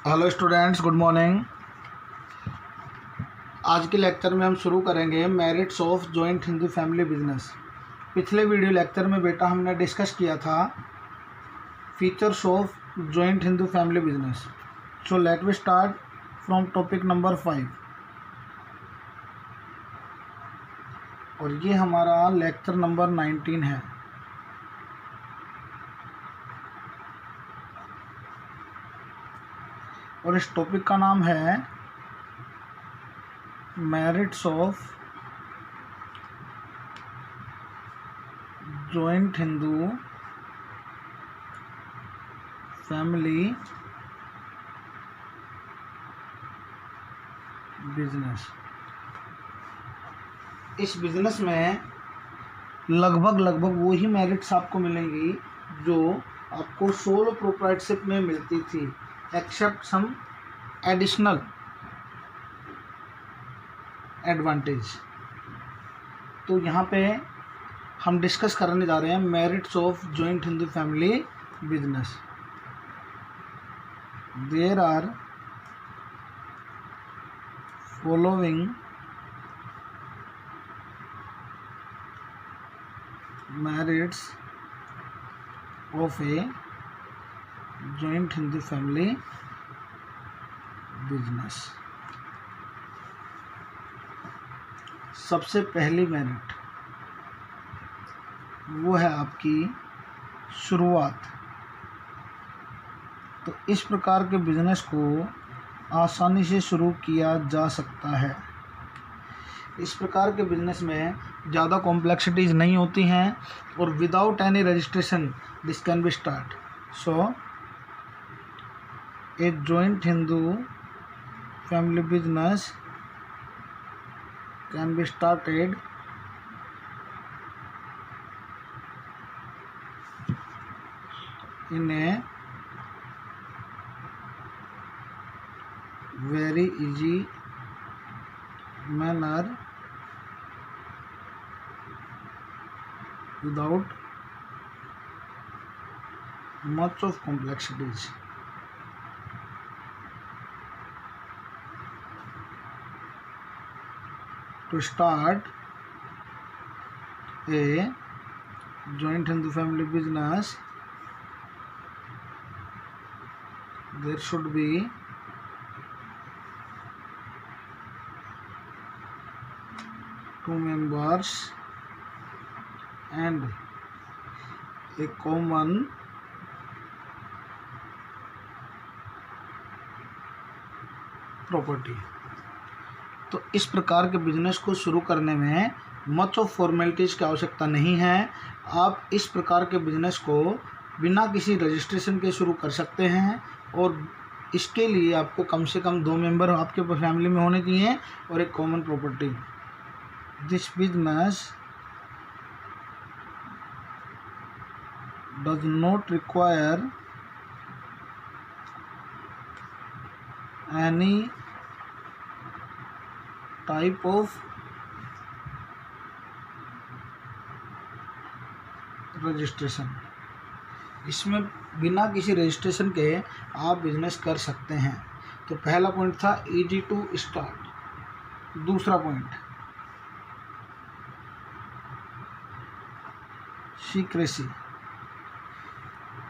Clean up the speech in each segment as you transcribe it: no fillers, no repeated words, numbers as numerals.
Hello students, good morning. आज के lecture में हम शुरू करेंगे merits of joint Hindu family business. पिछले वीडियो लेक्चर में बेटा हमने डिस्कस किया था features of joint Hindu family business. So let we start from topic number 5 और ये हमारा लेक्चर नंबर 19 है। और इस टॉपिक का नाम है merits of joint Hindu family business. इस बिजनेस में लगभग वही मेरिट्स आपको मिलेंगी जो आपको सोलो प्रोप्राइटरशिप में मिलती थी, एक्सेप्ट सम एडिशनल एडवांटेज। तो यहाँ पे हम डिस्कस करने जा रहे हैं merits of joint Hindu family business. There are following merits of a joint Hindu family business। सबसे पहली मेरिट वो है आपकी शुरुआत। तो इस प्रकार के बिजनेस को आसानी से शुरू किया जा सकता है। इस प्रकार के बिजनेस में ज़्यादा कॉम्प्लेक्सिटीज़ नहीं होती हैं और without any registration this can be start. So a joint Hindu family business can be started in a very easy manner without much of complexities। To start a joint Hindu family business, there should be two members and a common property. तो इस प्रकार के business को शुरू करने में much of formalities की आवश्यकता नहीं है। आप इस प्रकार के बिजनेस को बिना किसी रजिस्ट्रेशन के शुरू कर सकते हैं और इसके लिए आपको कम से कम 2 मेंबर आपके फैमिली में होने चाहिए और एक common property. This business does not require any type of registration. इसमें बिना किसी रजिस्ट्रेशन के आप बिजनेस कर सकते हैं। तो पहला पॉइंट था इजी टू स्टार्ट। दूसरा point secrecy.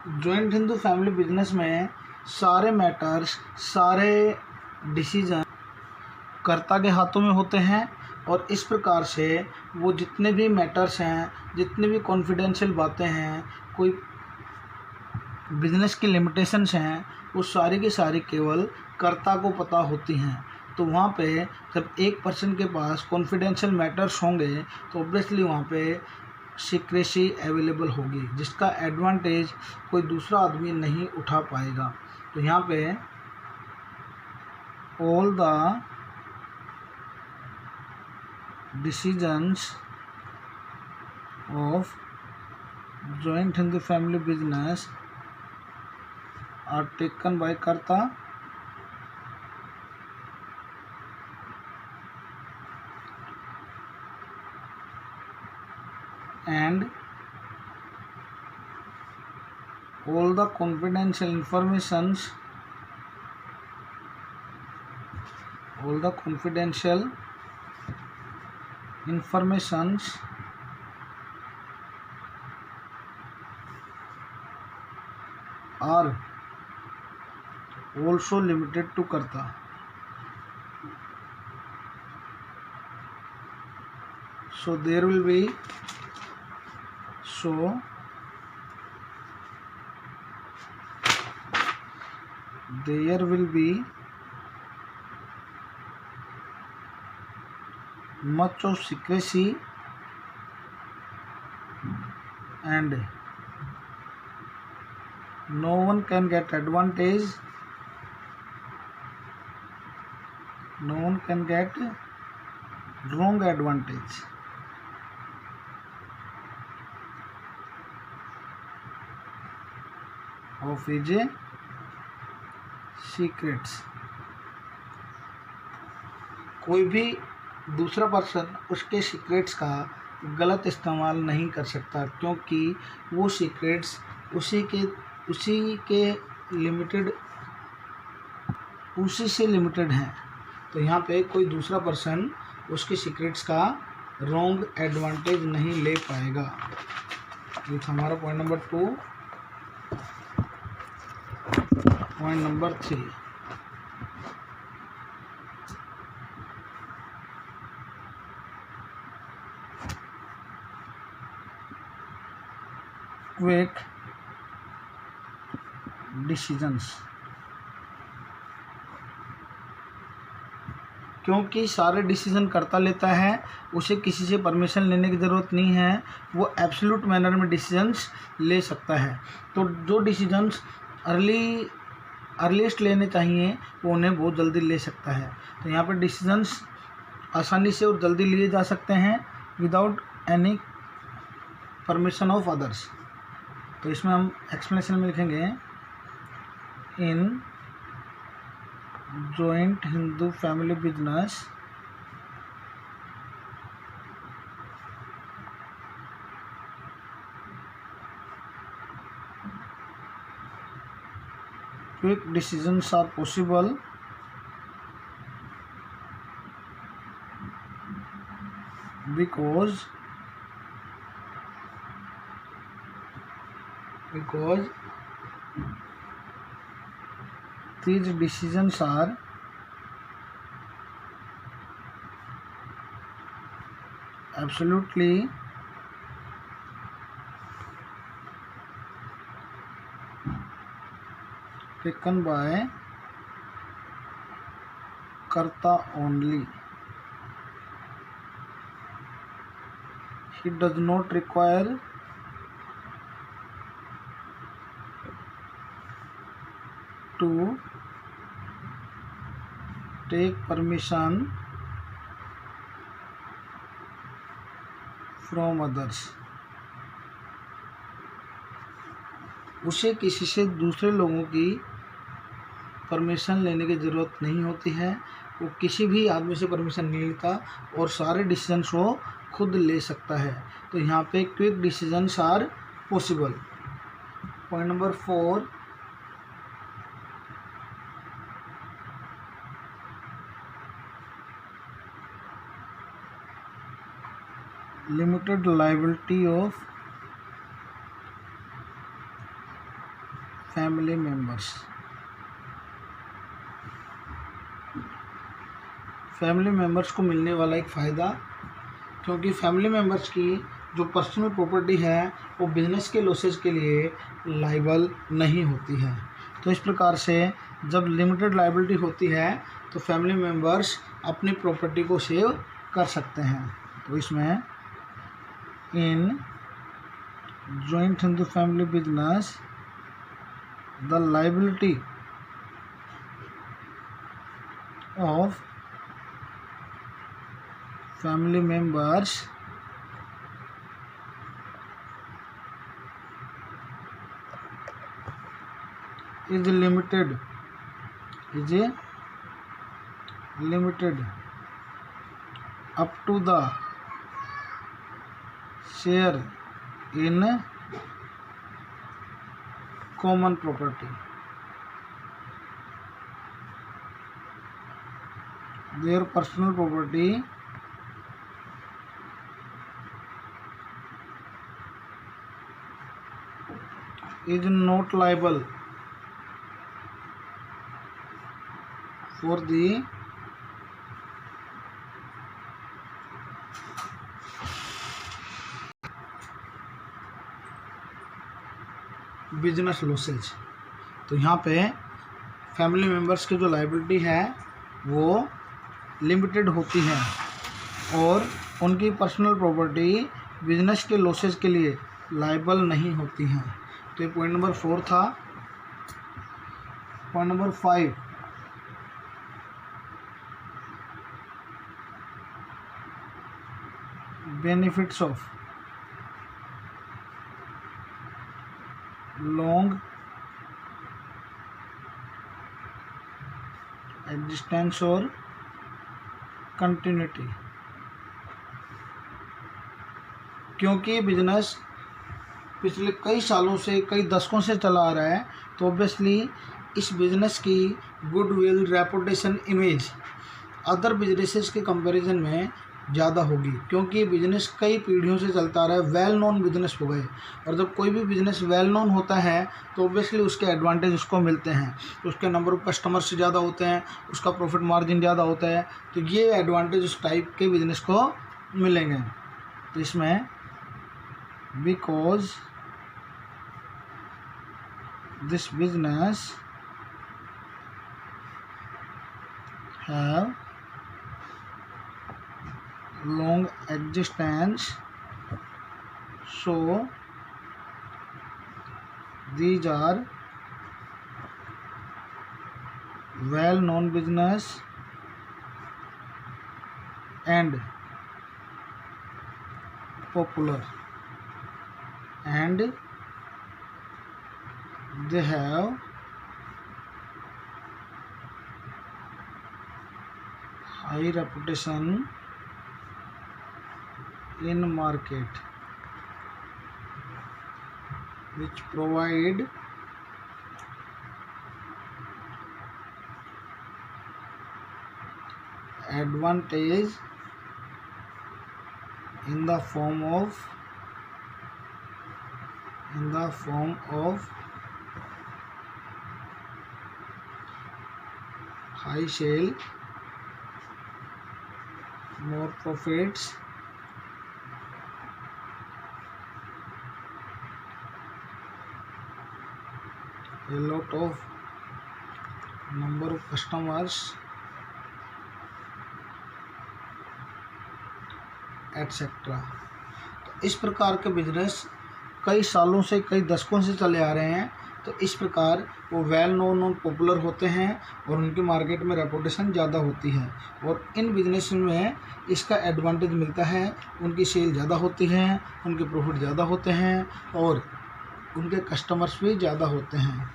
Joint Hindu family business में सारे मैटर्स, सारे डिसीजन कर्ता के हाथों में होते हैं और इस प्रकार से वो जितने भी मैटर्स हैं, जितने भी कॉन्फिडेंशियल बातें हैं, कोई बिजनेस की लिमिटेशंस हैं, वो सारी की सारी केवल कर्ता को पता होती हैं। तो वहाँ पे जब एक पर्सन के पास कॉन्फिडेंशियल मैटर्स होंगे तो ऑब्वियसली वहाँ पे सीक्रेसी अवेलेबल होगी, जिसका एडवांटेज कोई दूसरा आदमी नहीं उठा पाएगा। तो यहाँ पे all the decisions of joint Hindu family business are taken by karta and all the confidential informations all the confidential informations are also limited to Karta. So there will be much of secrecy and no one can get advantage, no one can get wrong advantage of his secrets. कोई भी दूसरा person उसके secrets का गलत इस्तेमाल नहीं कर सकता, क्योंकि वो सीक्रेट्स उसी से लिमिटेड हैं। तो यहाँ पे कोई दूसरा पर्सन उसके सीक्रेट्स का रॉन्ग एडवांटेज नहीं ले पाएगा। ये था हमारा point number 2। Point number 3, quick decisions. क्योंकि सारे डिसीजन करता लेता है, उसे किसी से परमिशन लेने की ज़रूरत नहीं है, वो एब्सोल्यूट मैनर में डिसीजंस ले सकता है। तो जो डिसीजंस अर्लीस्ट लेने चाहिए वो उन्हें बहुत जल्दी ले सकता है। तो यहाँ पर डिसीजंस आसानी से और जल्दी लिए जा सकते हैं without any permission of others. तो इसमें हम एक्सप्लेनेशन में लिखेंगे, in joint Hindu family business quick decisions are possible because these decisions are absolutely taken by Karta only. He does not require to take permission from others. उसे किसी से दूसरे लोगों की परमिशन लेने की ज़रूरत नहीं होती है, वो किसी भी आदमी से परमिशन नहीं लेता और सारे डिसीजंस वो खुद ले सकता है। तो यहाँ पे quick decisions are possible. Point number 4, limited liability of family members. Family members को मिलने वाला एक फ़ायदा, क्योंकि फैमिली मेंबर्स की जो पर्सनल प्रॉपर्टी है वो बिजनेस के लॉसेज के लिए लायबल नहीं होती है। तो इस प्रकार से जब लिमिटेड लायबिलिटी होती है तो फैमिली मेंबर्स अपनी प्रॉपर्टी को सेव कर सकते हैं। तो इसमें in joint Hindu family business the liability of family members is limited up to the share in common property। their personal property is not liable for the business losses. तो यहाँ पे फैमिली मेम्बर्स की जो लाइबिलिटी है वो limited होती है और उनकी पर्सनल प्रॉपर्टी बिजनेस के लॉसेज के लिए लाइबल नहीं होती हैं। तो ये पॉइंट नंबर 4 था। Point number 5, benefits of long existence और कंटिन्यूटी। क्योंकि बिजनेस पिछले कई सालों से, कई दशकों से चला आ रहा है, तो ऑब्वियसली इस बिज़नेस की goodwill, reputation, image other businesses के कंपैरिजन में ज़्यादा होगी, क्योंकि बिजनेस कई पीढ़ियों से चलता आ रहा है, वेल नोन बिजनेस हो गए। और जब कोई भी बिजनेस वेल नोन होता है तो ऑब्वियसली उसके एडवांटेज उसको मिलते हैं, उसके नंबर ऑफ कस्टमर्स से ज़्यादा होते हैं, उसका प्रॉफिट मार्जिन ज़्यादा होता है। तो ये एडवांटेज उस टाइप के बिजनेस को मिलेंगे। तो इसमें because this business have long existence, so these are well known business and popular, and they have high reputation in market, which provide advantage in the form of high sale, more profits, a lot of number of customers, etcetera. तो इस प्रकार के business कई सालों से, कई दशकों से चले आ रहे हैं। तो इस प्रकार वो वेल नोन और पॉपुलर होते हैं और उनकी मार्केट में रेपुटेशन ज़्यादा होती है, और इन बिजनेस में इसका एडवांटेज मिलता है, उनकी सेल ज़्यादा होती है, उनके प्रॉफिट ज़्यादा होते हैं और उनके कस्टमर्स भी ज़्यादा होते हैं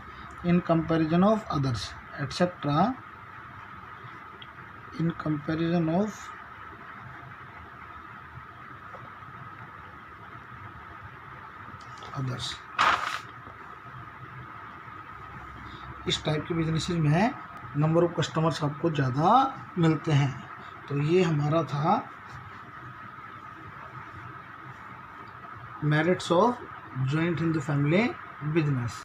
in comparison of others, etcetera, in comparison of others. इस टाइप के बिजनेसेस में नंबर ऑफ कस्टमर्स आपको ज़्यादा मिलते हैं। तो ये हमारा था merits of joint in the family business.